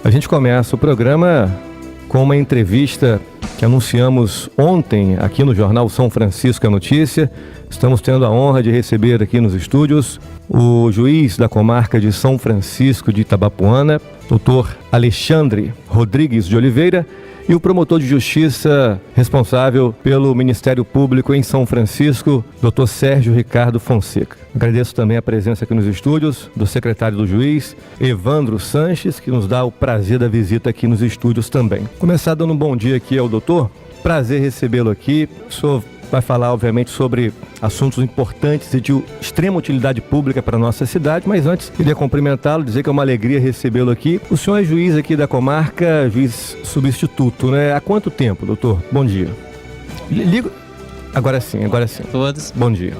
A gente começa o programa com uma entrevista que anunciamos ontem aqui no jornal São Francisco é Notícia. Estamos tendo a honra de receber aqui nos estúdios o juiz da comarca de São Francisco de Itabapoana, doutor Alexandre Rodrigues de Oliveira, e o promotor de justiça responsável pelo Ministério Público em São Francisco, doutor Sérgio Ricardo Fonseca. Agradeço também a presença aqui nos estúdios do secretário do juiz, Evandro Sanches, que nos dá o prazer da visita aqui nos estúdios também. Começar dando um bom dia aqui ao doutor, prazer recebê-lo aqui. O senhor vai falar, obviamente, sobre assuntos importantes e de extrema utilidade pública para a nossa cidade, mas antes queria cumprimentá-lo, dizer que é uma alegria recebê-lo aqui. O senhor é juiz aqui da comarca, juiz substituto, né? Há quanto tempo, doutor? Bom dia. Ligo... Agora sim. Todos. Bom dia.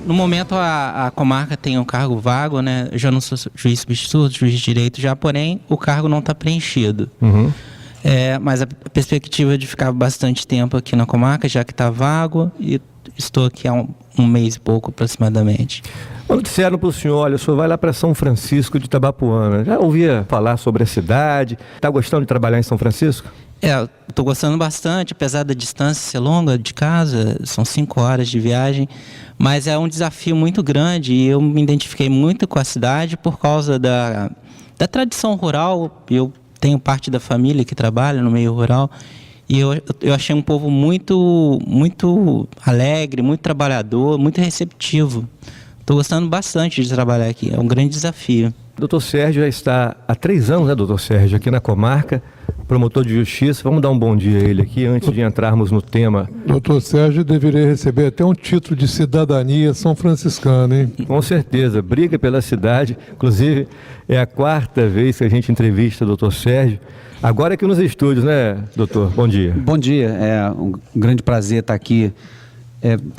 No momento a comarca tem um cargo vago, né? Eu já não sou juiz substituto, juiz de direito já, porém o cargo não está preenchido. Uhum. Mas a perspectiva é de ficar bastante tempo aqui na comarca, já que está vago, e estou aqui há um mês e pouco aproximadamente. Quando disseram para o senhor, olha, o senhor vai lá para São Francisco de Itabapoana, já ouvia falar sobre a cidade? Está gostando de trabalhar em São Francisco? Estou gostando bastante, apesar da distância ser longa de casa, são 5 horas de viagem, mas é um desafio muito grande e eu me identifiquei muito com a cidade por causa da tradição rural. Eu tenho parte da família que trabalha no meio rural e eu achei um povo muito, muito alegre, muito trabalhador, muito receptivo. Estou gostando bastante de trabalhar aqui, é um grande desafio. O doutor Sérgio já está há 3 anos, né, doutor Sérgio, aqui na comarca, promotor de justiça. Vamos dar um bom dia a ele aqui antes de entrarmos no tema. Doutor Sérgio deveria receber até um título de cidadania são franciscana, hein? Com certeza, briga pela cidade. Inclusive, é a 4ª vez que a gente entrevista o doutor Sérgio. Agora aqui nos estúdios, né, doutor? Bom dia. Bom dia, é um grande prazer estar aqui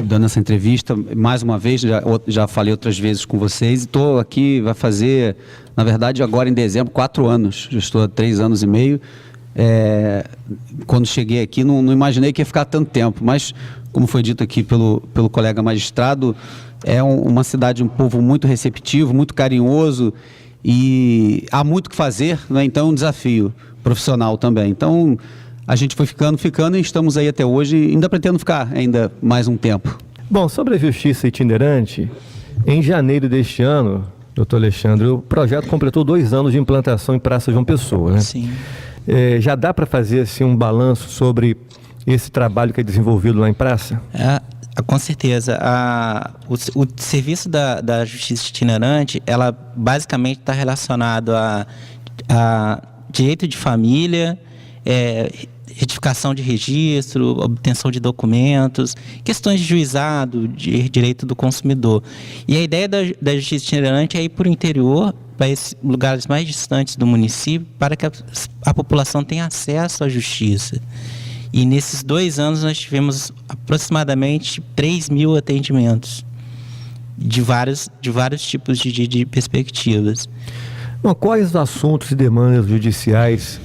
dando essa entrevista. Mais uma vez, já falei outras vezes com vocês, e estou aqui, vai fazer, na verdade, agora em dezembro, 4 anos. Já estou há 3 anos e meio. Quando cheguei aqui, não imaginei que ia ficar tanto tempo, mas, como foi dito aqui pelo colega magistrado, é uma cidade, um povo muito receptivo, muito carinhoso, e há muito o que fazer, né? Então é um desafio profissional também. Então a gente foi ficando e estamos aí até hoje, ainda pretendo ficar ainda mais um tempo. Bom, sobre a justiça itinerante, em janeiro deste ano, doutor Alexandre, o projeto completou 2 anos de implantação em Praça João Pessoa, né? Sim. Já dá para fazer assim, um balanço sobre esse trabalho que é desenvolvido lá em praça? Com certeza. O serviço da justiça itinerante, ela basicamente está relacionado a direito de família, retificação de registro, obtenção de documentos, questões de juizado, de direito do consumidor. E a ideia da justiça itinerante é ir para o interior, para esses lugares mais distantes do município, para que a população tenha acesso à justiça. E nesses 2 anos nós tivemos aproximadamente 3.000 atendimentos de vários tipos de perspectivas. Bom, quais os assuntos e demandas judiciais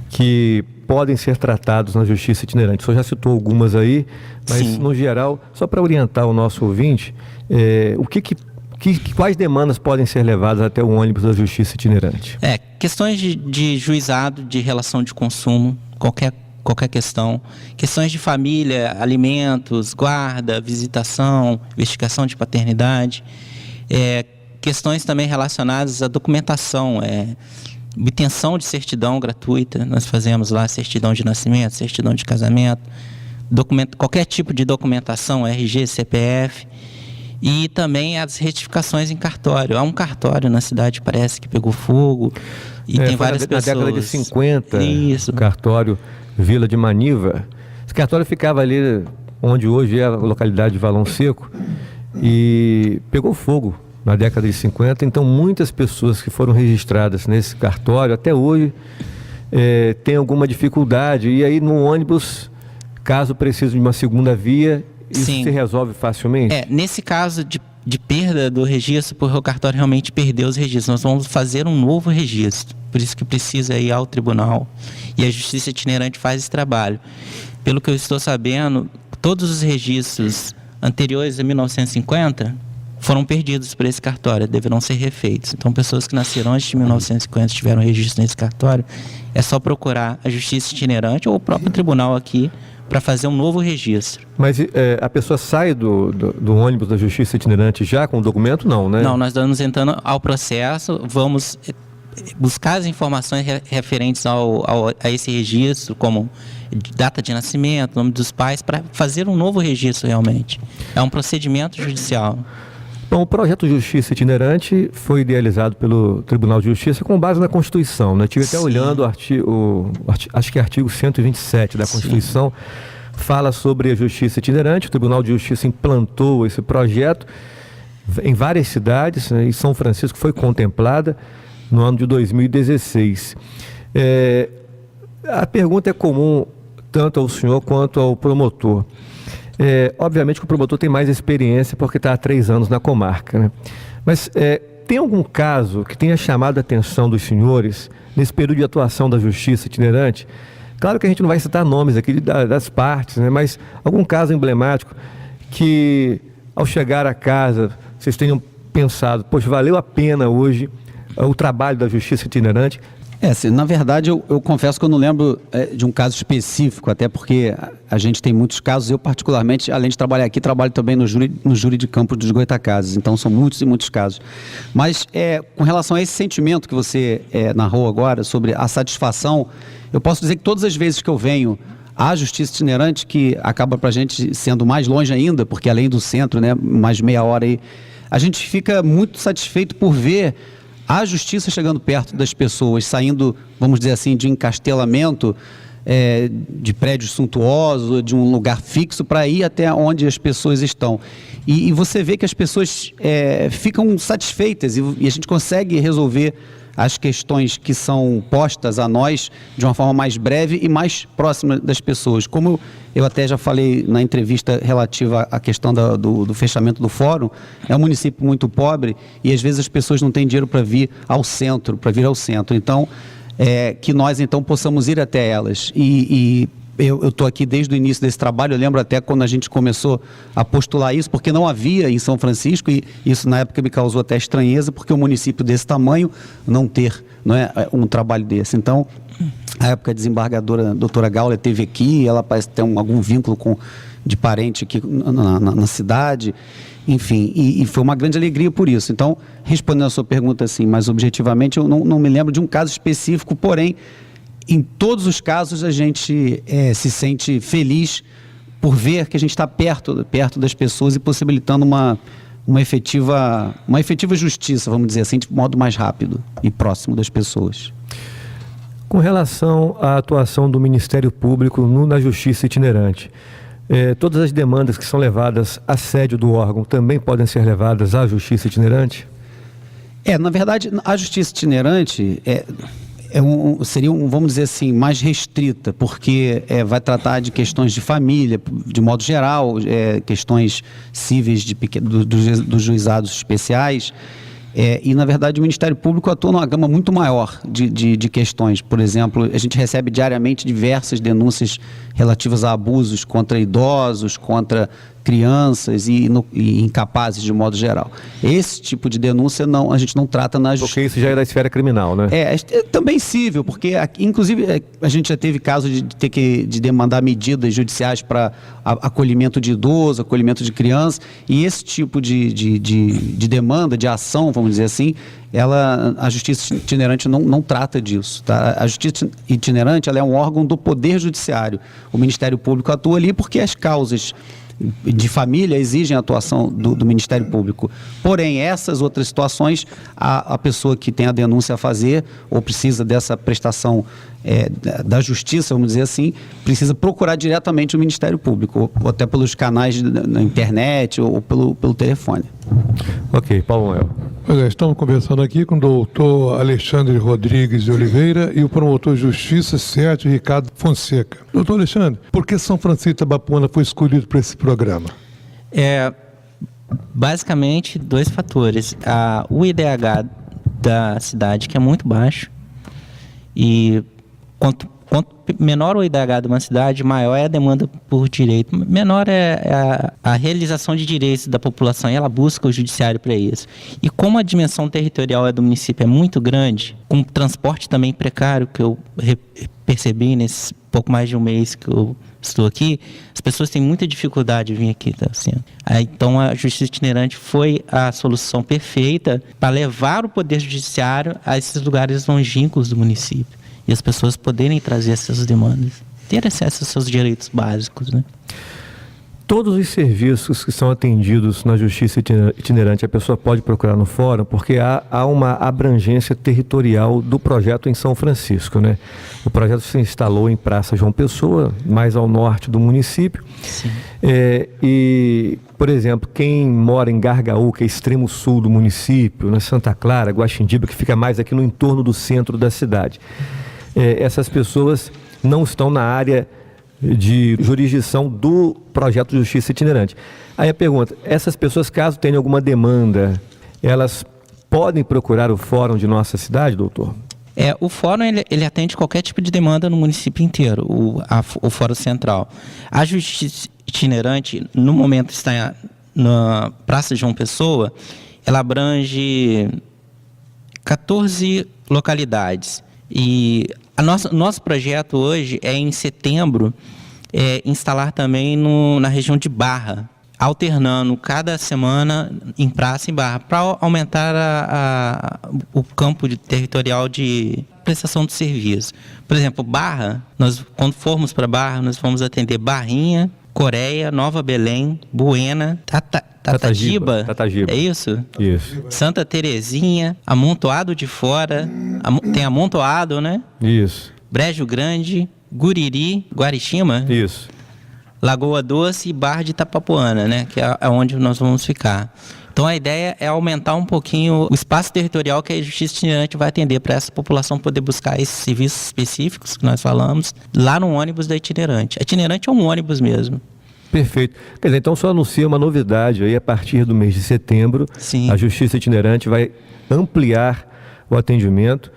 que podem ser tratados na justiça itinerante? O senhor já citou algumas aí, mas sim, no geral, só para orientar o nosso ouvinte, quais demandas podem ser levadas até o ônibus da justiça itinerante? Questões de juizado, de relação de consumo, qualquer questão, questões de família, alimentos, guarda, visitação, investigação de paternidade, questões também relacionadas à documentação, obtenção de certidão gratuita. Nós fazemos lá certidão de nascimento, certidão de casamento, qualquer tipo de documentação, RG, CPF, e também as retificações em cartório. Há um cartório na cidade, parece que pegou fogo, e tem várias pessoas. Na década de 50, isso. O cartório Vila de Maniva. Esse cartório ficava ali onde hoje é a localidade de Valão Seco, e pegou fogo na década de 50, então muitas pessoas que foram registradas nesse cartório até hoje têm alguma dificuldade, e aí no ônibus, caso precise de uma segunda via, isso Sim. se resolve facilmente? Nesse caso de perda do registro, porque o cartório realmente perdeu os registros, nós vamos fazer um novo registro, por isso que precisa ir ao tribunal, e a justiça itinerante faz esse trabalho. Pelo que eu estou sabendo, todos os registros anteriores a 1950 foram perdidos por esse cartório, deverão ser refeitos. Então, pessoas que nasceram antes de 1950 tiveram registro nesse cartório, é só procurar a Justiça Itinerante ou o próprio tribunal aqui para fazer um novo registro. Mas a pessoa sai do ônibus da Justiça Itinerante já com o documento? Não, né? Não, nós estamos entrando ao processo, vamos buscar as informações referentes a esse registro, como data de nascimento, nome dos pais, para fazer um novo registro realmente. É um procedimento judicial. Bom, o projeto Justiça Itinerante foi idealizado pelo Tribunal de Justiça com base na Constituição, né? Estive até olhando acho que artigo 127 da Constituição, fala sobre a Justiça Itinerante. O Tribunal de Justiça implantou esse projeto em várias cidades, né? E São Francisco foi contemplada no ano de 2016. A pergunta é comum tanto ao senhor quanto ao promotor. Obviamente que o promotor tem mais experiência porque está há 3 anos na comarca, né? Mas tem algum caso que tenha chamado a atenção dos senhores nesse período de atuação da Justiça Itinerante? Claro que a gente não vai citar nomes aqui das partes, né? Mas algum caso emblemático que, ao chegar a casa, vocês tenham pensado, poxa, valeu a pena hoje o trabalho da Justiça Itinerante? Na verdade, eu confesso que eu não lembro de um caso específico, até porque a gente tem muitos casos. Eu, particularmente, além de trabalhar aqui, trabalho também no júri de campo dos Goitacazes, então são muitos e muitos casos. Mas, com relação a esse sentimento que você narrou agora, sobre a satisfação, eu posso dizer que todas as vezes que eu venho à Justiça Itinerante, que acaba para a gente sendo mais longe ainda, porque além do centro, né, mais meia hora aí, a gente fica muito satisfeito por ver a justiça chegando perto das pessoas, saindo, vamos dizer assim, de encastelamento, de prédios suntuosos, de um lugar fixo, para ir até onde as pessoas estão. E você vê que as pessoas ficam satisfeitas e a gente consegue resolver as questões que são postas a nós de uma forma mais breve e mais próxima das pessoas. Como eu até já falei na entrevista relativa à questão do fechamento do fórum, é um município muito pobre e às vezes as pessoas não têm dinheiro para vir ao centro. Então, que nós então possamos ir até elas. Eu estou aqui desde o início desse trabalho. Eu lembro até quando a gente começou a postular isso, porque não havia em São Francisco, e isso na época me causou até estranheza, porque um município desse tamanho não ter um trabalho desse. Então, a época a desembargadora doutora Gauler esteve aqui, ela parece ter algum vínculo de parente aqui na cidade, enfim, e foi uma grande alegria por isso. Então, respondendo a sua pergunta assim, mais objetivamente, eu não me lembro de um caso específico, porém, em todos os casos a gente se sente feliz por ver que a gente está perto das pessoas e possibilitando uma efetiva justiça, vamos dizer assim, de modo mais rápido e próximo das pessoas. Com relação à atuação do Ministério Público na Justiça Itinerante, todas as demandas que são levadas à sede do órgão também podem ser levadas à Justiça Itinerante? Na verdade, a Justiça Itinerante seria, vamos dizer assim, mais restrita, porque vai tratar de questões de família, de modo geral, questões cíveis dos juizados especiais, e, na verdade, o Ministério Público atua numa gama muito maior de questões. Por exemplo, a gente recebe diariamente diversas denúncias relativas a abusos contra idosos, contra crianças e incapazes de modo geral. Esse tipo de denúncia a gente não trata na justiça. Porque isso já é da esfera criminal, né? Também cível, porque inclusive a gente já teve caso de demandar medidas judiciais para acolhimento de idoso, acolhimento de criança, e esse tipo de demanda, de ação, vamos dizer assim, a Justiça Itinerante não trata disso. Tá? A Justiça Itinerante ela é um órgão do Poder Judiciário. O Ministério Público atua ali porque as causas de família exigem a atuação do Ministério Público. Porém, essas outras situações, a pessoa que tem a denúncia a fazer ou precisa dessa prestação da justiça, vamos dizer assim, precisa procurar diretamente o Ministério Público, ou até pelos canais na internet ou pelo telefone. Ok, Paulo Manuel. Estamos conversando aqui com o doutor Alexandre Rodrigues de Oliveira e o promotor de justiça Sérgio Ricardo Fonseca. Doutor Alexandre, por que São Francisco de Itabapuna foi escolhido para esse programa? Basicamente 2 fatores. O IDH da cidade, que é muito baixo, e menor o IDH de uma cidade, maior é a demanda por direito, menor é a realização de direitos da população, e ela busca o judiciário para isso. E como a dimensão territorial do município é muito grande, com transporte também precário, que eu percebi nesse pouco mais de um mês que eu estou aqui, as pessoas têm muita dificuldade de vir aqui, tá assim. Então a justiça itinerante foi a solução perfeita para levar o poder judiciário a esses lugares longínquos do município e as pessoas poderem trazer essas demandas, ter acesso aos seus direitos básicos, né? Todos os serviços que são atendidos na justiça itinerante, a pessoa pode procurar no fórum, porque há uma abrangência territorial do projeto em São Francisco, né? O projeto se instalou em Praça João Pessoa, mais ao norte do município. Sim. E, por exemplo, quem mora em Gargaú, que é extremo sul do município, né? Santa Clara, Guaxindiba, que fica mais aqui no entorno do centro da cidade. Essas pessoas não estão na área de jurisdição do projeto de justiça itinerante. Aí a pergunta, essas pessoas, caso tenham alguma demanda, elas podem procurar o fórum de nossa cidade, doutor? O fórum ele atende qualquer tipo de demanda no município inteiro, o fórum central. A justiça itinerante, no momento está na Praça João Pessoa, ela abrange 14 localidades. E nosso projeto hoje é, em setembro, instalar também na região de Barra, alternando cada semana em Praça e Barra, para aumentar o campo territorial de prestação de serviço. Por exemplo, Barra, quando formos para Barra, nós vamos atender Barrinha, Coreia, Nova Belém, Buena, Tatagiba, é isso? Isso. Santa Terezinha, Amontoado de Fora, tem Amontoado, né? Isso. Brejo Grande, Guriri, Guarixima. Isso. Lagoa Doce e Barra de Itapapuana, né? Que é onde nós vamos ficar. Então a ideia é aumentar um pouquinho o espaço territorial que a justiça itinerante vai atender para essa população poder buscar esses serviços específicos que nós falamos lá no ônibus da itinerante. A itinerante é um ônibus mesmo. Perfeito. Quer dizer, então só anuncia uma novidade aí a partir do mês de setembro. Sim. A justiça itinerante vai ampliar o atendimento.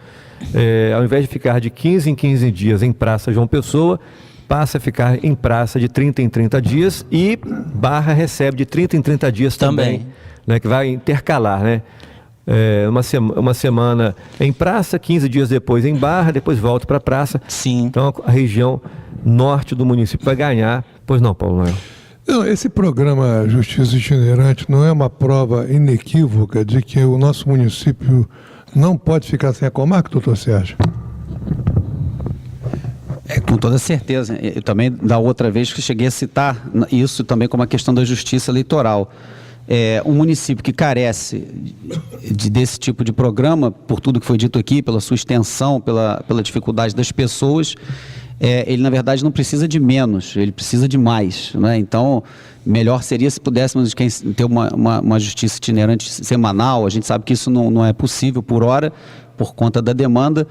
Ao invés de ficar de 15 em 15 dias em Praça João Pessoa, passa a ficar em praça de 30 em 30 dias e Barra recebe de 30 em 30 dias também, né, que vai intercalar, né? Uma semana em praça, 15 dias depois em Barra, depois volta para praça. Sim. Então a região norte do município vai ganhar. Pois não, Paulo Noel? Não, esse programa Justiça Itinerante não é uma prova inequívoca de que o nosso município não pode ficar sem a comarca, doutor Sérgio? Com toda certeza. Eu também, da outra vez que cheguei a citar isso também como a questão da justiça eleitoral. Um município que carece desse tipo de programa, por tudo que foi dito aqui, pela sua extensão, pela dificuldade das pessoas, ele na verdade não precisa de menos, ele precisa de mais, né? Então, melhor seria se pudéssemos ter uma justiça itinerante semanal. A gente sabe que isso não é possível por hora, por conta da demanda,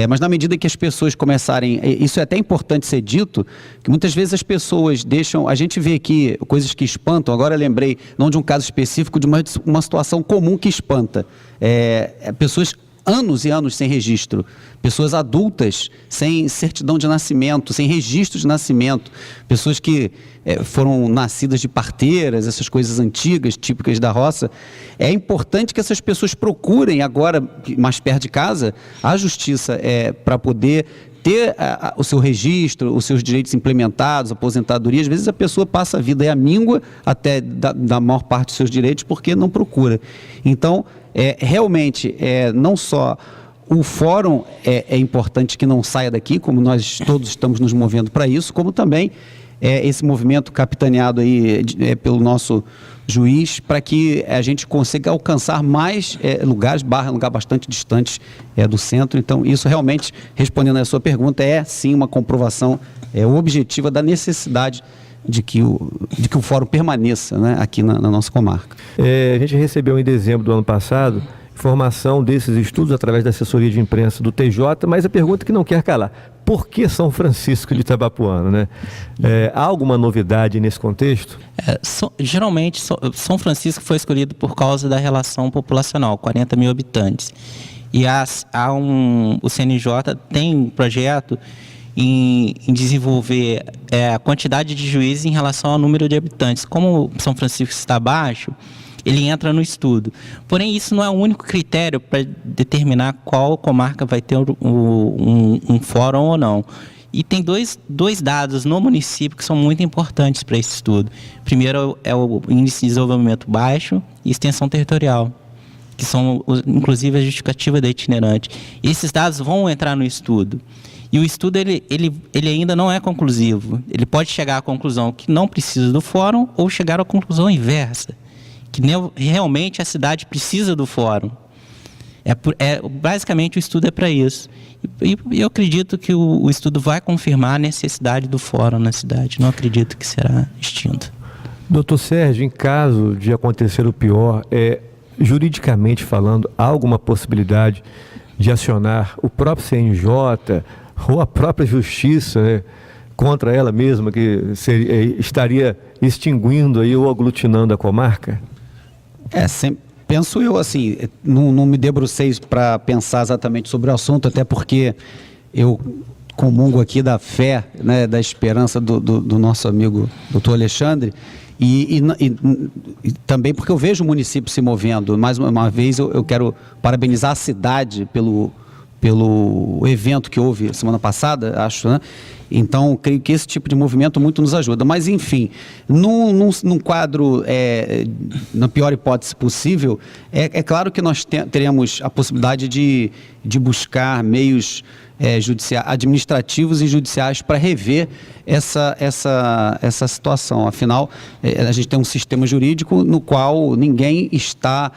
mas na medida que as pessoas começarem, isso é até importante ser dito, que muitas vezes as pessoas deixam, a gente vê aqui coisas que espantam. Agora eu lembrei, não de um caso específico, de uma situação comum que espanta, pessoas anos e anos sem registro, pessoas adultas sem certidão de nascimento, sem registro de nascimento, pessoas que foram nascidas de parteiras, essas coisas antigas, típicas da roça. É importante que essas pessoas procurem agora, mais perto de casa, a justiça para poder ter o seu registro, os seus direitos implementados, aposentadoria. Às vezes a pessoa passa a vida, míngua até da maior parte dos seus direitos porque não procura. Então, realmente, não só o fórum é importante que não saia daqui, como nós todos estamos nos movendo para isso, como também esse movimento capitaneado aí pelo nosso juiz, para que a gente consiga alcançar mais lugares. Barra é um lugar bastante distante do centro. Então, isso realmente, respondendo à sua pergunta, é sim uma comprovação objetiva da necessidade de que o fórum permaneça, né, aqui na nossa comarca. A gente recebeu em dezembro do ano passado informação desses estudos através da assessoria de imprensa do TJ, mas a pergunta que não quer calar: por que São Francisco de Itabapuana, né? Há alguma novidade nesse contexto? Geralmente, São Francisco foi escolhido por causa da relação populacional, 40 mil habitantes. E o CNJ tem um projeto em desenvolver a quantidade de juízes em relação ao número de habitantes. Como São Francisco está baixo, ele entra no estudo. Porém, isso não é o único critério para determinar qual comarca vai ter um fórum ou não. E tem dois dados no município que são muito importantes para esse estudo. Primeiro é o índice de desenvolvimento baixo e extensão territorial, que são, inclusive, a justificativa da itinerante. E esses dados vão entrar no estudo. E o estudo ele ainda não é conclusivo. Ele pode chegar à conclusão que não precisa do fórum ou chegar à conclusão inversa, que realmente a cidade precisa do fórum. Basicamente, o estudo é para isso. E eu acredito que o estudo vai confirmar a necessidade do fórum na cidade. Não acredito que será extinto. Doutor Sérgio, em caso de acontecer o pior, juridicamente falando, há alguma possibilidade de acionar o próprio CNJ ou a própria Justiça, né, contra ela mesma, que estaria extinguindo aí ou aglutinando a comarca? Penso eu assim, não me debrucei para pensar exatamente sobre o assunto, até porque eu comungo aqui da fé, né, da esperança do nosso amigo doutor Alexandre, e também porque eu vejo o município se movendo. Mais uma vez eu quero parabenizar a cidade pelo evento que houve semana passada, acho, né? Então, creio que esse tipo de movimento muito nos ajuda. Mas, enfim, num quadro, na pior hipótese possível, é claro que nós teremos a possibilidade de buscar meios administrativos e judiciais para rever essa situação. Afinal, a gente tem um sistema jurídico no qual ninguém está,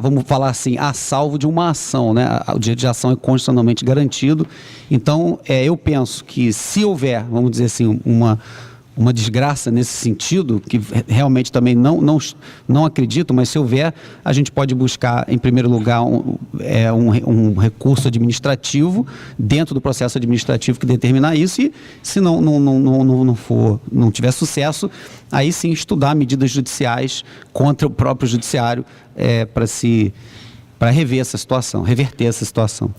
vamos falar assim, a salvo de uma ação, né? O direito de ação é constitucionalmente garantido. Então, eu penso que se houver, vamos dizer assim, uma desgraça nesse sentido, que realmente também não acredito, mas se houver, a gente pode buscar, em primeiro lugar, um recurso administrativo dentro do processo administrativo que determinar isso, e se não tiver sucesso, aí sim estudar medidas judiciais contra o próprio judiciário para rever essa situação, reverter essa situação.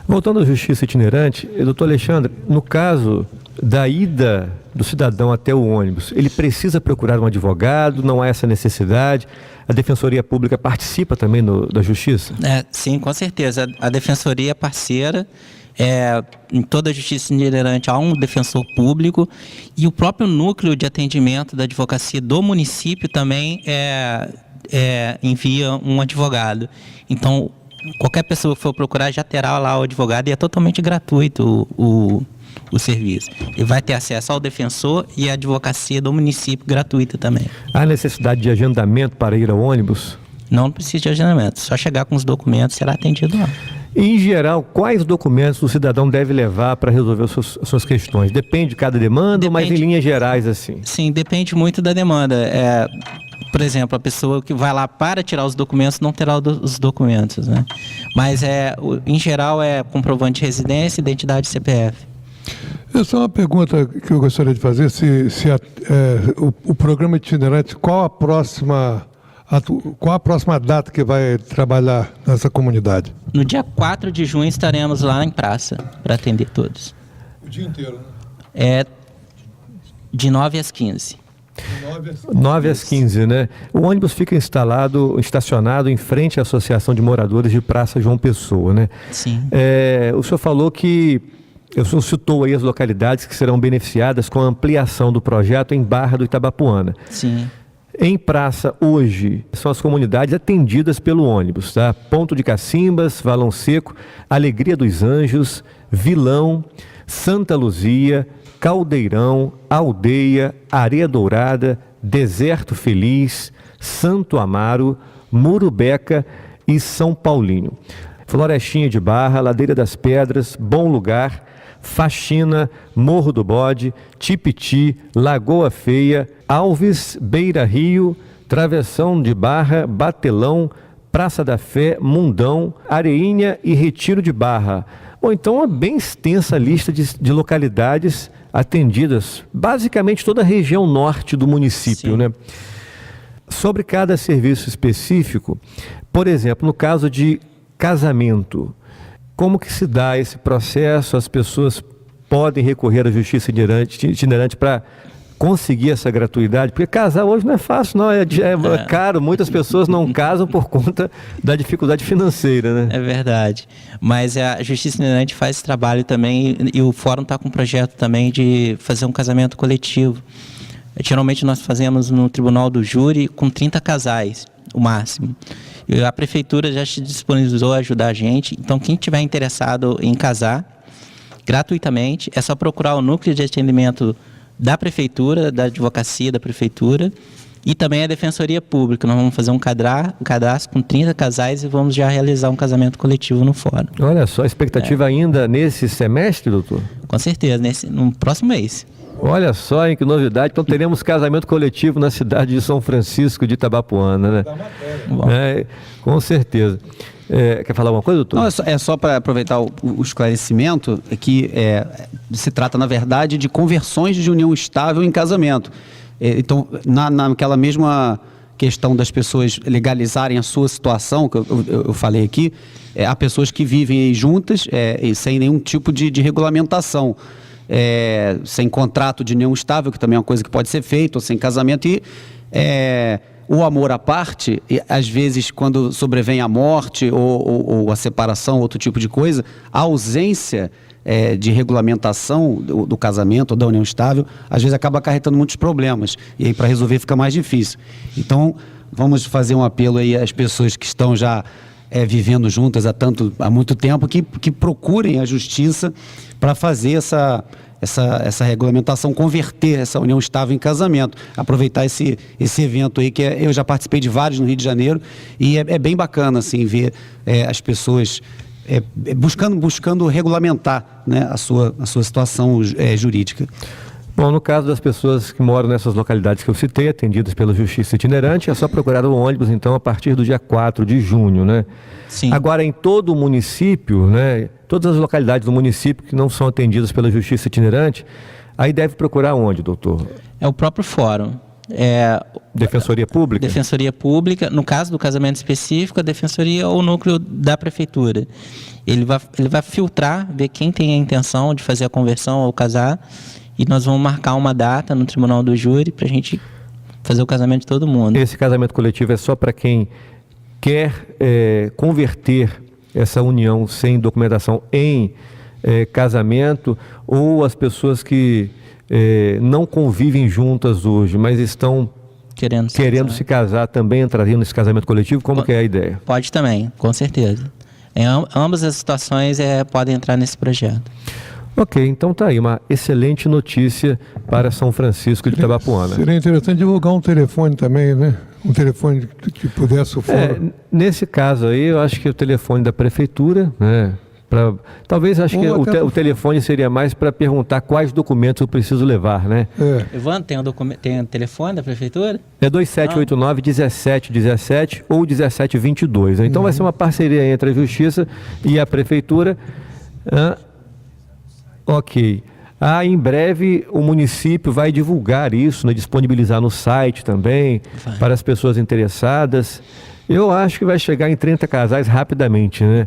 Voltando à justiça itinerante, doutor Alexandre, no caso da ida do cidadão até o ônibus, ele precisa procurar um advogado, não há essa necessidade? A Defensoria Pública participa também da justiça? Sim, com certeza. A Defensoria é parceira. Em toda a justiça itinerante há um defensor público, e o próprio núcleo de atendimento da advocacia do município também envia um advogado. Então, qualquer pessoa que for procurar já terá lá o advogado, e é totalmente gratuito o serviço. Ele vai ter acesso ao defensor e à advocacia do município gratuita também. Há necessidade de agendamento para ir ao ônibus? Não precisa de agendamento, só chegar com os documentos será atendido lá. Em geral, quais documentos o cidadão deve levar para resolver as suas questões? Depende de cada demanda, mas em linhas gerais assim? Sim, depende muito da demanda. Por exemplo, a pessoa que vai lá para tirar os documentos não terá os documentos, né? Mas em geral é comprovante de residência, identidade e CPF. Essa é uma pergunta que eu gostaria de fazer, o programa itinerante, qual a próxima data que vai trabalhar nessa comunidade? No dia 4 de junho estaremos lá em praça para atender todos. O dia inteiro, né? De 9 às 15. 9 às 15, né? O ônibus fica estacionado em frente à Associação de Moradores de Praça João Pessoa, né? Sim. O senhor falou que o senhor citou aí as localidades que serão beneficiadas com a ampliação do projeto em Barra do Itabapuana. Sim. Em praça, hoje, são as comunidades atendidas pelo ônibus, tá? Ponto de Cacimbas, Valão Seco, Alegria dos Anjos, Vilão, Santa Luzia, Caldeirão, Aldeia, Areia Dourada, Deserto Feliz, Santo Amaro, Murubeca e São Paulinho. Florestinha de Barra, Ladeira das Pedras, Bom Lugar, Faxina, Morro do Bode, Tipiti, Lagoa Feia, Alves, Beira Rio, Travessão de Barra, Batelão, Praça da Fé, Mundão, Areinha e Retiro de Barra. Ou então uma bem extensa lista de localidades atendidas, basicamente toda a região norte do município, Sim. né? Sobre cada serviço específico, por exemplo, no caso de casamento, como que se dá esse processo? As pessoas podem recorrer à justiça itinerante para conseguir essa gratuidade? Porque casar hoje não é fácil, não, é caro. Muitas pessoas não casam por conta da dificuldade financeira, né? É verdade. Mas a Justiça Itinerante faz esse trabalho também, e o Fórum está com um projeto também de fazer um casamento coletivo. Geralmente nós fazemos no Tribunal do Júri com 30 casais, o máximo. E a Prefeitura já se disponibilizou a ajudar a gente. Então, quem estiver interessado em casar, gratuitamente, é só procurar o núcleo de atendimento da Prefeitura, da Advocacia da Prefeitura, e também a Defensoria Pública. Nós vamos fazer um cadastro com 30 casais e vamos já realizar um casamento coletivo no Fórum. Olha só, a expectativa ainda nesse semestre, doutor? Com certeza, no próximo mês. Olha só, hein, que novidade. Então teremos casamento coletivo na cidade de São Francisco de Itabapuana, né? Com certeza. Quer falar alguma coisa, doutor? Não, é só para aproveitar o esclarecimento, que se trata, na verdade, de conversões de união estável em casamento. Então, naquela mesma questão das pessoas legalizarem a sua situação, que eu falei aqui, há pessoas que vivem aí juntas e sem nenhum tipo de regulamentação. Sem contrato de união estável, que também é uma coisa que pode ser feita, ou sem casamento, e o amor à parte, às vezes quando sobrevém a morte ou a separação, outro tipo de coisa, a ausência de regulamentação do casamento ou da união estável, às vezes acaba acarretando muitos problemas, e aí para resolver fica mais difícil. Então, vamos fazer um apelo aí às pessoas que estão já vivendo juntas há muito tempo, que procurem a justiça para fazer essa regulamentação, converter essa união estável em casamento. Aproveitar esse evento aí, que eu já participei de vários no Rio de Janeiro, e é bem bacana assim, ver as pessoas buscando regulamentar, né, a sua situação jurídica. Bom, no caso das pessoas que moram nessas localidades que eu citei, atendidas pela Justiça Itinerante, é só procurar o ônibus, então, a partir do dia 4 de junho, né? Sim. Agora, em todo o município, né, todas as localidades do município que não são atendidas pela Justiça Itinerante, aí deve procurar onde, doutor? É o próprio Fórum. Defensoria Pública? Defensoria Pública. No caso do casamento específico, a Defensoria ou o núcleo da Prefeitura. Ele vai filtrar, ver quem tem a intenção de fazer a conversão ou casar, e nós vamos marcar uma data no Tribunal do Júri para a gente fazer o casamento de todo mundo. Esse casamento coletivo é só para quem quer converter essa união sem documentação em casamento, ou as pessoas que não convivem juntas hoje, mas estão querendo se casar, também entrariam nesse casamento coletivo? Como que é a ideia? Pode também, com certeza. Ambas as situações podem entrar nesse projeto. Ok, então tá aí uma excelente notícia para São Francisco de Itabapuana. Seria interessante divulgar um telefone também, né? Um telefone que pudesse o fórum. Nesse caso aí, eu acho que o telefone da Prefeitura, né? Talvez acho que o telefone seria mais para perguntar quais documentos eu preciso levar, né? Evandro, tem o telefone da Prefeitura? É 2789-1717 ou 1722. Então vai ser uma parceria entre a Justiça e a Prefeitura. Ok. Em breve o município vai divulgar isso, né, disponibilizar no site também, para as pessoas interessadas. Eu acho que vai chegar em 30 casais rapidamente, né?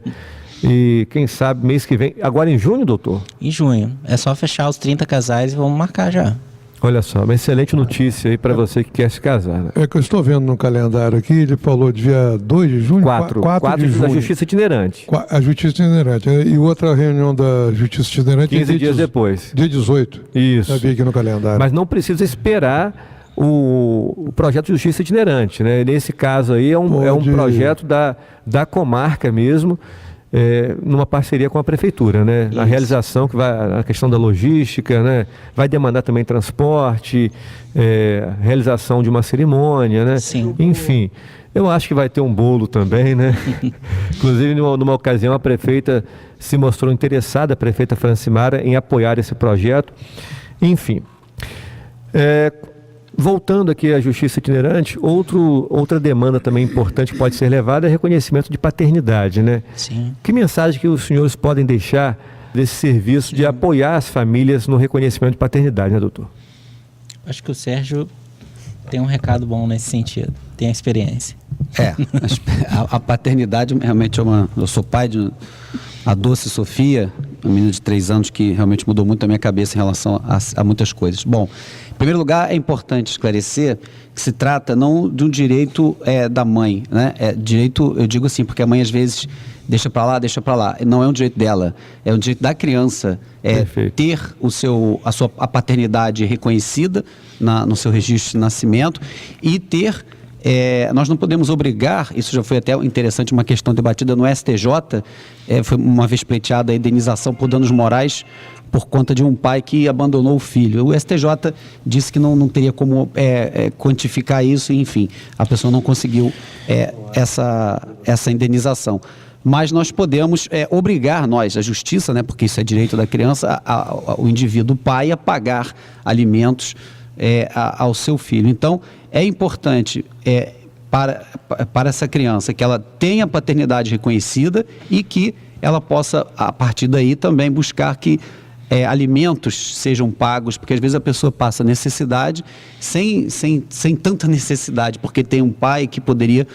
E quem sabe mês que vem. Agora em junho, doutor? Em junho. É só fechar os 30 casais e vamos marcar já. Olha só, uma excelente notícia aí para você que quer se casar, né? É que eu estou vendo no calendário aqui, ele falou dia 2 de junho, 4 de junho. Da Justiça Itinerante. A Justiça Itinerante. E outra reunião da Justiça Itinerante 15 dias depois. Dia 18. Isso. Eu vi aqui no calendário. Mas não precisa esperar o projeto de Justiça Itinerante, né? Nesse caso aí é um projeto da comarca mesmo, numa parceria com a Prefeitura, né? Isso. A realização, a questão da logística, né? Vai demandar também transporte, realização de uma cerimônia, né? Sim. Enfim, eu acho que vai ter um bolo também, né? Inclusive, numa ocasião, a prefeita se mostrou interessada, a prefeita Francimara, em apoiar esse projeto. Enfim, voltando aqui à Justiça Itinerante, outra demanda também importante que pode ser levada é reconhecimento de paternidade, né? Sim. Que mensagem que os senhores podem deixar desse serviço de apoiar as famílias no reconhecimento de paternidade, né, doutor? Acho que o Sérgio tem um recado bom nesse sentido, tem a experiência. A paternidade realmente eu sou pai de a Doce Sofia, uma menina de 3 anos que realmente mudou muito a minha cabeça em relação a muitas coisas. Bom, em primeiro lugar, é importante esclarecer que se trata não de um direito da mãe, né? Direito, eu digo assim, porque a mãe às vezes deixa para lá. Não é um direito dela, é um direito da criança ter a paternidade reconhecida no seu registro de nascimento e ter... nós não podemos obrigar, isso já foi até interessante, uma questão debatida no STJ, foi uma vez pleiteada a indenização por danos morais por conta de um pai que abandonou o filho. O STJ disse que não teria como quantificar isso, enfim, a pessoa não conseguiu essa indenização. Mas nós podemos obrigar a justiça, né, porque isso é direito da criança, o indivíduo, o pai, a pagar alimentos ao seu filho. Então, é importante para essa criança que ela tenha a paternidade reconhecida e que ela possa, a partir daí, também buscar que alimentos sejam pagos, porque às vezes a pessoa passa necessidade sem tanta necessidade, porque tem um pai que poderia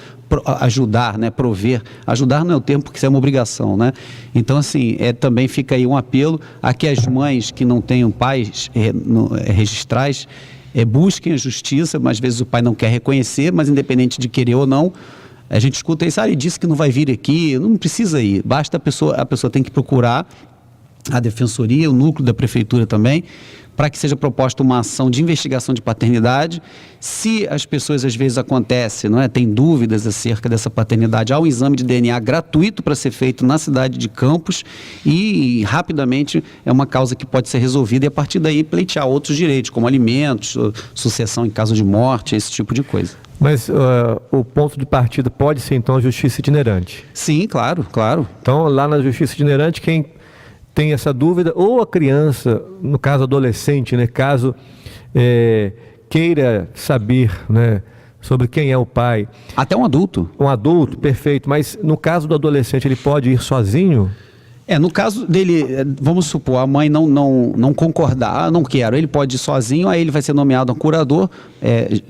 ajudar, né, prover. Ajudar não é o termo, porque isso é uma obrigação, né? Então, assim, também fica aí um apelo a que as mães que não tenham pais registrais busquem a justiça, mas às vezes o pai não quer reconhecer, mas independente de querer ou não, a gente escuta isso, ele disse que não vai vir aqui, não precisa ir, basta a pessoa tem que procurar a defensoria, o núcleo da prefeitura também, para que seja proposta uma ação de investigação de paternidade. Se as pessoas às vezes tem dúvidas acerca dessa paternidade, há um exame de DNA gratuito para ser feito na cidade de Campos e rapidamente é uma causa que pode ser resolvida e a partir daí pleitear outros direitos, como alimentos, sucessão em caso de morte, esse tipo de coisa. Mas o ponto de partida pode ser então a justiça itinerante? Sim, claro. Então lá na justiça itinerante, quem tem essa dúvida, ou a criança, no caso adolescente, né, caso queira saber, né, sobre quem é o pai. Até um adulto. Um adulto, perfeito, mas no caso do adolescente ele pode ir sozinho? No caso dele, vamos supor, a mãe não concordar, não quero, ele pode ir sozinho, aí ele vai ser nomeado um curador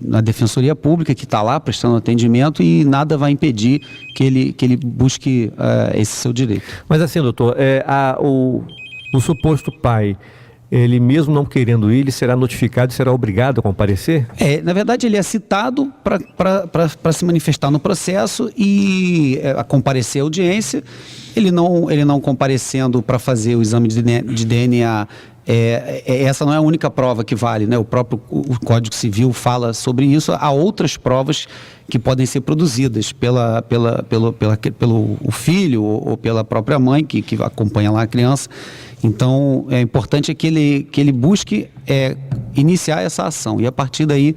na Defensoria Pública, que está lá prestando atendimento e nada vai impedir que ele busque esse seu direito. Mas assim, doutor, o suposto pai, ele mesmo não querendo ir, ele será notificado e será obrigado a comparecer? Na verdade, ele é citado para se manifestar no processo e a comparecer à audiência. Ele não comparecendo para fazer o exame de DNA, essa não é a única prova que vale, né? O próprio Código Civil fala sobre isso. Há outras provas que podem ser produzidas pelo filho ou pela própria mãe que acompanha lá a criança. Então, é importante que ele busque iniciar essa ação e a partir daí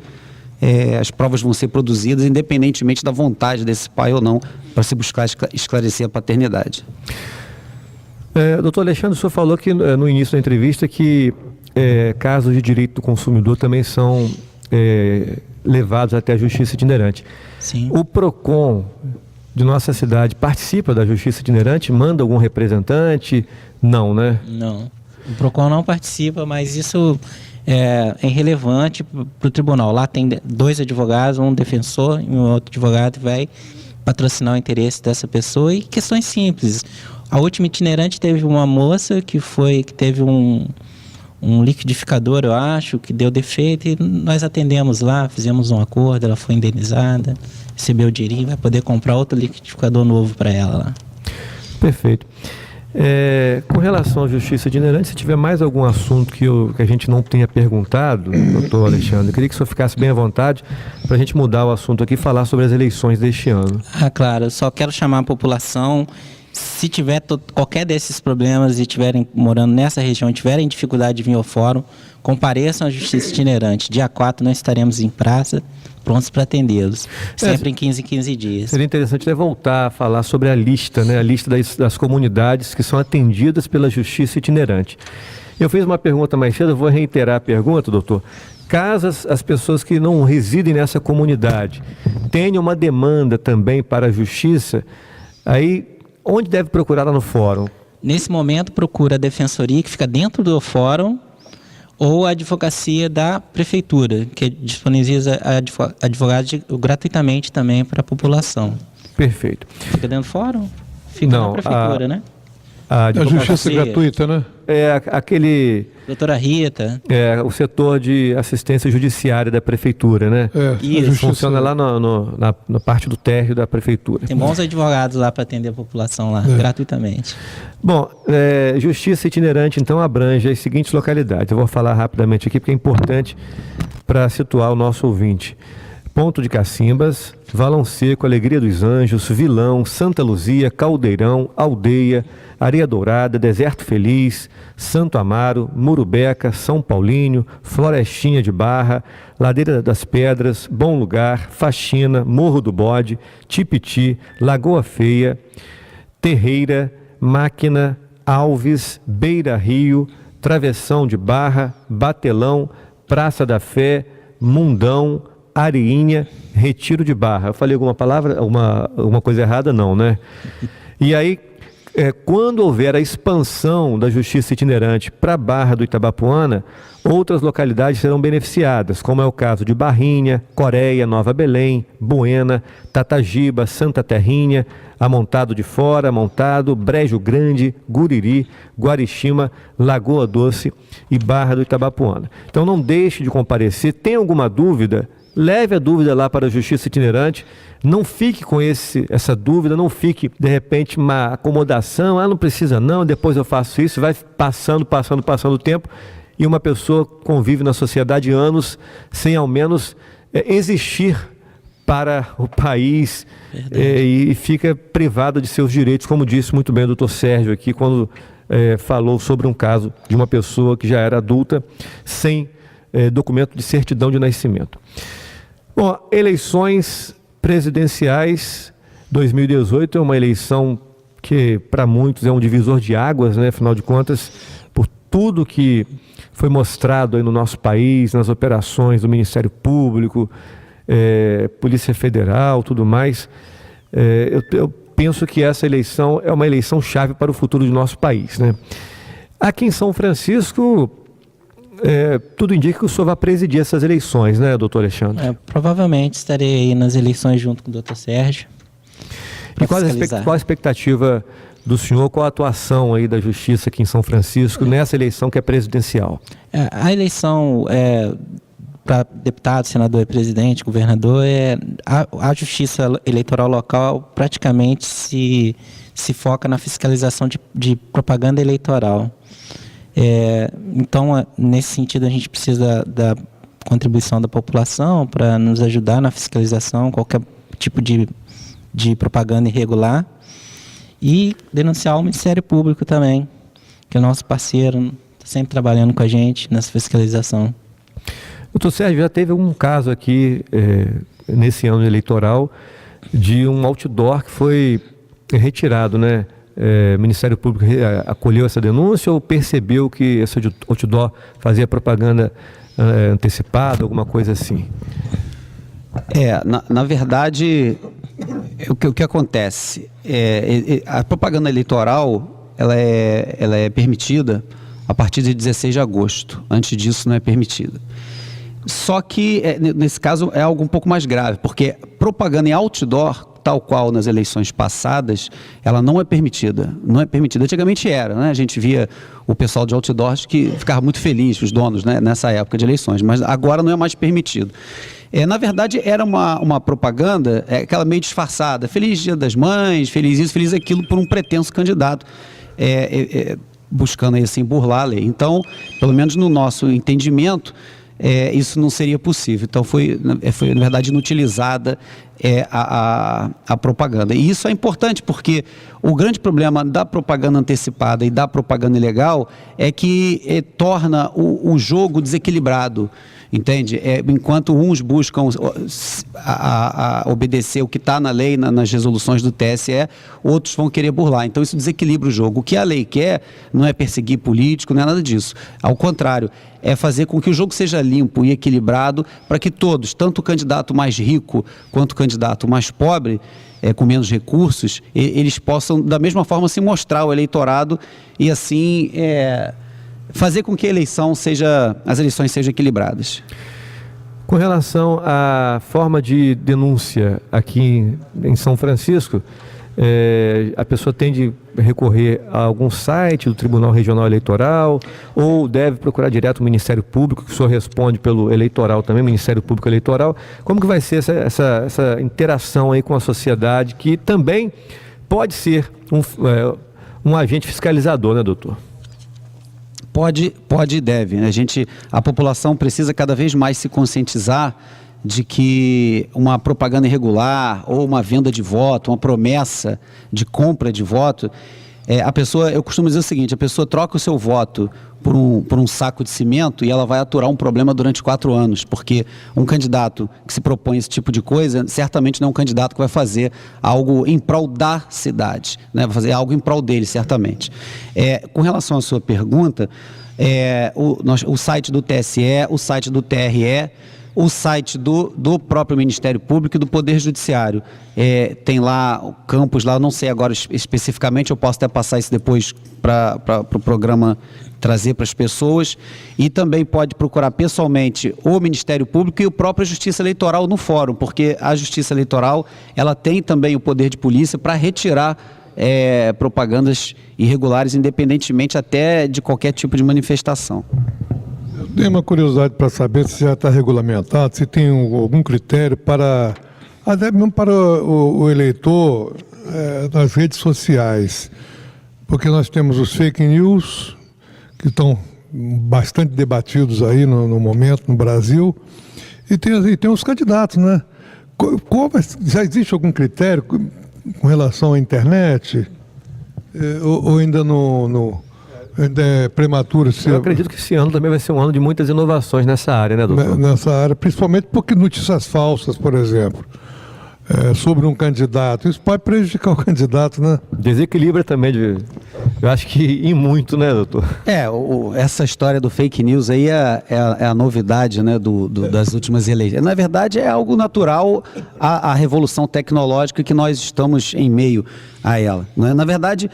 as provas vão ser produzidas independentemente da vontade desse pai ou não para se buscar esclarecer a paternidade. Doutor Alexandre, o senhor falou que no início da entrevista que casos de direito do consumidor também são levados até a justiça itinerante. Sim. O PROCON de nossa cidade participa da justiça itinerante? Manda algum representante? Não, né? Não. O PROCON não participa, mas isso é irrelevante para o tribunal. Lá tem 2 advogados, um defensor e um outro advogado vai patrocinar o interesse dessa pessoa e questões simples. A última itinerante teve uma moça que teve um liquidificador, eu acho, que deu defeito e nós atendemos lá, fizemos um acordo, ela foi indenizada, recebeu o dinheirinho, vai poder comprar outro liquidificador novo para ela lá. Perfeito. Com relação à justiça itinerante, se tiver mais algum assunto que a gente não tenha perguntado, doutor Alexandre, eu queria que o senhor ficasse bem à vontade para a gente mudar o assunto aqui e falar sobre as eleições deste ano. Claro, eu só quero chamar a população, se tiver qualquer desses problemas e estiverem morando nessa região, tiverem dificuldade de vir ao fórum, compareçam à justiça itinerante. Dia 4 nós estaremos em praça, prontos para atendê-los, sempre em 15 dias. Seria interessante voltar a falar sobre a lista, né? A lista das comunidades que são atendidas pela justiça itinerante. Eu fiz uma pergunta mais cedo, eu vou reiterar a pergunta, doutor. Caso as pessoas que não residem nessa comunidade tenham uma demanda também para a justiça, aí onde deve procurar lá no fórum? Nesse momento procura a defensoria que fica dentro do fórum ou a advocacia da prefeitura, que disponibiliza advogados gratuitamente também para a população. Perfeito. Fica dentro do fórum? Fica na prefeitura, né? a A justiça você. gratuita, né? aquele Doutora Rita. o setor de assistência judiciária da prefeitura, né? A Isso, justiça- Funciona lá na parte do térreo da prefeitura. Tem bons advogados lá para atender a população lá, gratuitamente. Bom, justiça itinerante, então, abrange as seguintes localidades. Eu vou falar rapidamente aqui, porque é importante para situar o nosso ouvinte. Ponto de Cacimbas, Valão Seco, Alegria dos Anjos, Vilão, Santa Luzia, Caldeirão, Aldeia, Areia Dourada, Deserto Feliz, Santo Amaro, Murubeca, São Paulinho, Florestinha de Barra, Ladeira das Pedras, Bom Lugar, Faxina, Morro do Bode, Tipiti, Lagoa Feia, Terreira, Máquina, Alves, Beira Rio, Travessão de Barra, Batelão, Praça da Fé, Mundão, Areinha, Retiro de Barra. Eu falei alguma palavra, alguma coisa errada? Não, né? E aí, quando houver a expansão da justiça itinerante para a Barra do Itabapoana, outras localidades serão beneficiadas, como é o caso de Barrinha, Coreia, Nova Belém, Buena, Tatagiba, Santa Terrinha, Amontado de Fora, Amontado, Brejo Grande, Guriri, Guarixima, Lagoa Doce e Barra do Itabapoana. Então não deixe de comparecer. Tem alguma dúvida? Leve a dúvida lá para a Justiça Itinerante, não fique com essa dúvida, não fique, de repente, uma acomodação, não precisa não, depois eu faço isso, vai passando o tempo, e uma pessoa convive na sociedade anos sem ao menos existir para o país e fica privada de seus direitos, como disse muito bem o doutor Sérgio aqui, quando falou sobre um caso de uma pessoa que já era adulta, sem documento de certidão de nascimento. Bom, eleições presidenciais 2018 é uma eleição que para muitos é um divisor de águas, né? Afinal de contas, por tudo que foi mostrado aí no nosso país, nas operações do Ministério Público, Polícia Federal, tudo mais, eu penso que essa eleição é uma eleição chave para o futuro do nosso país, né? Aqui em São Francisco, tudo indica que o senhor vai presidir essas eleições, né, doutor Alexandre? Provavelmente estarei aí nas eleições junto com o doutor Sérgio. E qual a expectativa do senhor, qual a atuação aí da Justiça aqui em São Francisco nessa eleição que é presidencial? A eleição para deputado, senador e presidente, governador, a Justiça Eleitoral local praticamente se foca na fiscalização de propaganda eleitoral. Então, nesse sentido, a gente precisa da contribuição da população para nos ajudar na fiscalização, qualquer tipo de propaganda irregular, e denunciar o Ministério Público também, que é nosso parceiro, está sempre trabalhando com a gente nessa fiscalização. Doutor Sérgio, já teve um caso aqui, nesse ano eleitoral, de um outdoor que foi retirado, né? O Ministério Público acolheu essa denúncia ou percebeu que esse outdoor fazia propaganda antecipada, alguma coisa assim? Na verdade, o que acontece? A propaganda eleitoral ela é permitida a partir de 16 de agosto. Antes disso, não é permitida. Só que, nesse caso, é algo um pouco mais grave, porque propaganda em outdoor, tal qual nas eleições passadas, ela não é permitida. Não é permitida. Antigamente era, né? A gente via o pessoal de outdoors que ficava muito feliz, os donos, né? Nessa época de eleições, mas agora não é mais permitido. Na verdade, era uma propaganda, aquela meio disfarçada, feliz Dia das Mães, feliz isso, feliz aquilo, por um pretenso candidato, buscando aí, assim, burlar a lei. Então, pelo menos no nosso entendimento, isso não seria possível. Então foi na verdade inutilizada a propaganda. E isso é importante porque o grande problema da propaganda antecipada e da propaganda ilegal é que torna o jogo desequilibrado. Entende? Enquanto uns buscam obedecer o que está na lei, nas resoluções do TSE, outros vão querer burlar. Então isso desequilibra o jogo. O que a lei quer não é perseguir político, não é nada disso. Ao contrário, é fazer com que o jogo seja limpo e equilibrado para que todos, tanto o candidato mais rico quanto o candidato mais pobre, com menos recursos, eles possam da mesma forma se mostrar ao eleitorado e assim fazer com que as eleições sejam equilibradas. Com relação à forma de denúncia aqui em São Francisco, a pessoa tem de recorrer a algum site do Tribunal Regional Eleitoral ou deve procurar direto o Ministério Público, que o senhor responde pelo eleitoral também, Ministério Público Eleitoral. Como que vai ser essa interação aí com a sociedade, que também pode ser um agente fiscalizador, né, doutor? Pode e deve. A população precisa cada vez mais se conscientizar de que uma propaganda irregular ou uma venda de voto, uma promessa de compra de voto, eu costumo dizer o seguinte: a pessoa troca o seu voto por um saco de cimento e ela vai aturar um problema durante 4 anos, porque um candidato que se propõe esse tipo de coisa, certamente não é um candidato que vai fazer algo em prol da cidade, né? Vai fazer algo em prol dele, certamente. Com relação à sua pergunta, o site do TSE, o site do TRE, o site do próprio Ministério Público e do Poder Judiciário. Tem lá campos, lá, eu não sei agora especificamente, eu posso até passar isso depois para o programa trazer para as pessoas, e também pode procurar pessoalmente o Ministério Público e o próprio Justiça Eleitoral no fórum, porque a Justiça Eleitoral, ela tem também o poder de polícia para retirar propagandas irregulares, independentemente até de qualquer tipo de manifestação. Tenho uma curiosidade para saber se já está regulamentado, se tem algum critério até mesmo para o eleitor nas redes sociais, porque nós temos os fake news, que estão bastante debatidos aí no momento no Brasil, e tem os candidatos, né? Já existe algum critério com relação à internet? Ou ainda ainda é prematuro? Eu acredito que esse ano também vai ser um ano de muitas inovações nessa área, né, doutor? Nessa área, principalmente porque notícias falsas, por exemplo, sobre um candidato, isso pode prejudicar o candidato, né? Desequilibra também, eu acho que em muito, né, doutor? Essa história do fake news aí é a novidade, né, das últimas eleições. Na verdade, é algo natural à revolução tecnológica que nós estamos em meio a ela, né? Na verdade,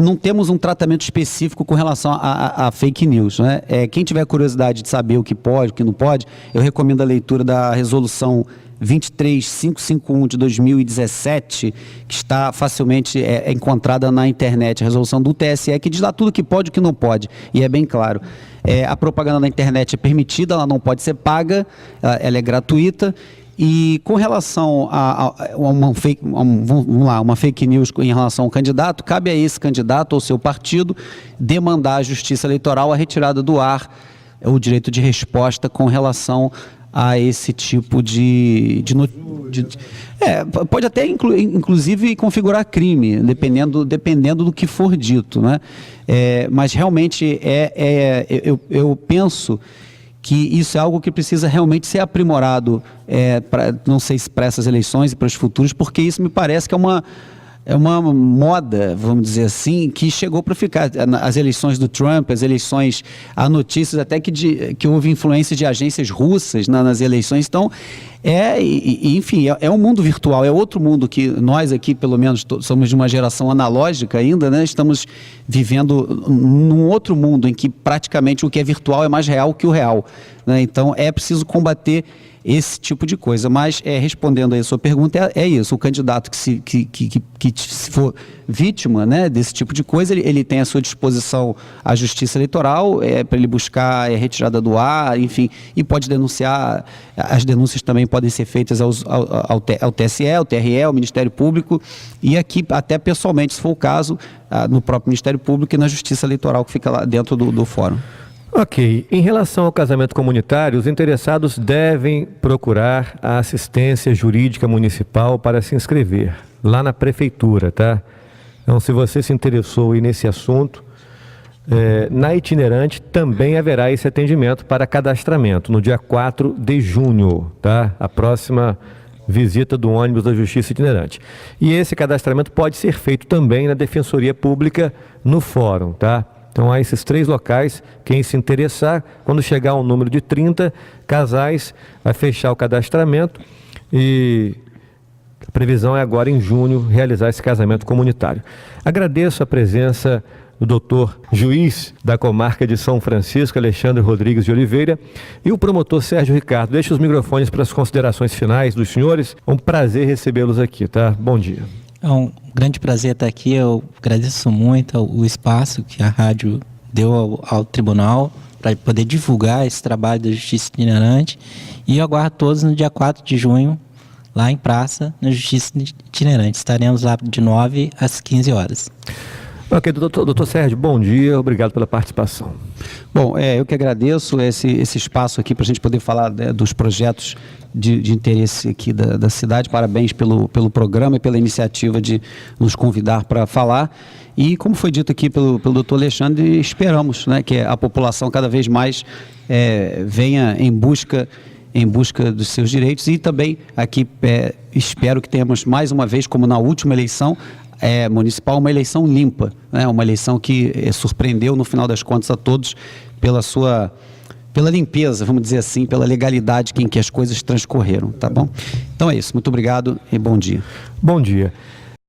não temos um tratamento específico com relação a fake news, né? Quem tiver curiosidade de saber o que pode, o que não pode, eu recomendo a leitura da resolução 23551 de 2017, que está facilmente encontrada na internet, a resolução do TSE, que diz lá tudo que pode e o que não pode, e é bem claro. A propaganda na internet é permitida, ela não pode ser paga, ela é gratuita. E com relação a uma fake news em relação ao candidato, cabe a esse candidato ou seu partido demandar à Justiça Eleitoral a retirada do ar, o direito de resposta com relação a esse tipo pode até inclusive configurar crime, dependendo do que for dito, né? Mas realmente eu penso que isso é algo que precisa realmente ser aprimorado, não sei se para essas eleições e para os futuros, porque isso me parece que é uma moda, vamos dizer assim, que chegou para ficar. As eleições do Trump, há notícias até que houve influência de agências russas nas eleições. Então, enfim, é um mundo virtual, é outro mundo que nós aqui, pelo menos, somos de uma geração analógica ainda, né? Estamos vivendo num outro mundo em que praticamente o que é virtual é mais real que o real, né? Então, é preciso combater esse tipo de coisa. Mas, respondendo aí a sua pergunta, é isso: o candidato que for vítima, né, desse tipo de coisa, ele tem à sua disposição a Justiça Eleitoral para ele buscar retirada do ar, enfim, e pode denunciar. As denúncias também podem ser feitas ao TSE, ao TRE, ao Ministério Público, e aqui até pessoalmente, se for o caso, no próprio Ministério Público e na Justiça Eleitoral, que fica lá dentro do fórum. Ok. Em relação ao casamento comunitário, os interessados devem procurar a assistência jurídica municipal para se inscrever, lá na prefeitura, tá? Então, se você se interessou aí nesse assunto, na itinerante também haverá esse atendimento para cadastramento, no dia 4 de junho, tá? A próxima visita do ônibus da Justiça Itinerante. E esse cadastramento pode ser feito também na Defensoria Pública, no fórum, tá? Então, há esses 3 locais. Quem se interessar, quando chegar ao número de 30 casais, vai fechar o cadastramento e a previsão é agora em junho realizar esse casamento comunitário. Agradeço a presença do doutor juiz da comarca de São Francisco, Alexandre Rodrigues de Oliveira, e o promotor Sérgio Ricardo. Deixo os microfones para as considerações finais dos senhores. É um prazer recebê-los aqui, tá? Bom dia. É um grande prazer estar aqui. Eu agradeço muito o espaço que a rádio deu ao tribunal para poder divulgar esse trabalho da Justiça Itinerante. E eu aguardo todos no dia 4 de junho, lá em praça, na Justiça Itinerante. Estaremos lá de 9 às 15 horas. Ok, doutor Sérgio, bom dia, obrigado pela participação. Bom, eu que agradeço esse espaço aqui para a gente poder falar dos projetos de interesse aqui da cidade. Parabéns pelo programa e pela iniciativa de nos convidar para falar. E como foi dito aqui pelo doutor Alexandre, esperamos, né, que a população cada vez mais venha em busca dos seus direitos. E também aqui espero que tenhamos mais uma vez, como na última eleição, municipal, uma eleição limpa, né? Uma eleição que surpreendeu no final das contas a todos pela limpeza, vamos dizer assim, pela legalidade em que as coisas transcorreram, tá bom? Então é isso, muito obrigado e bom dia. Bom dia.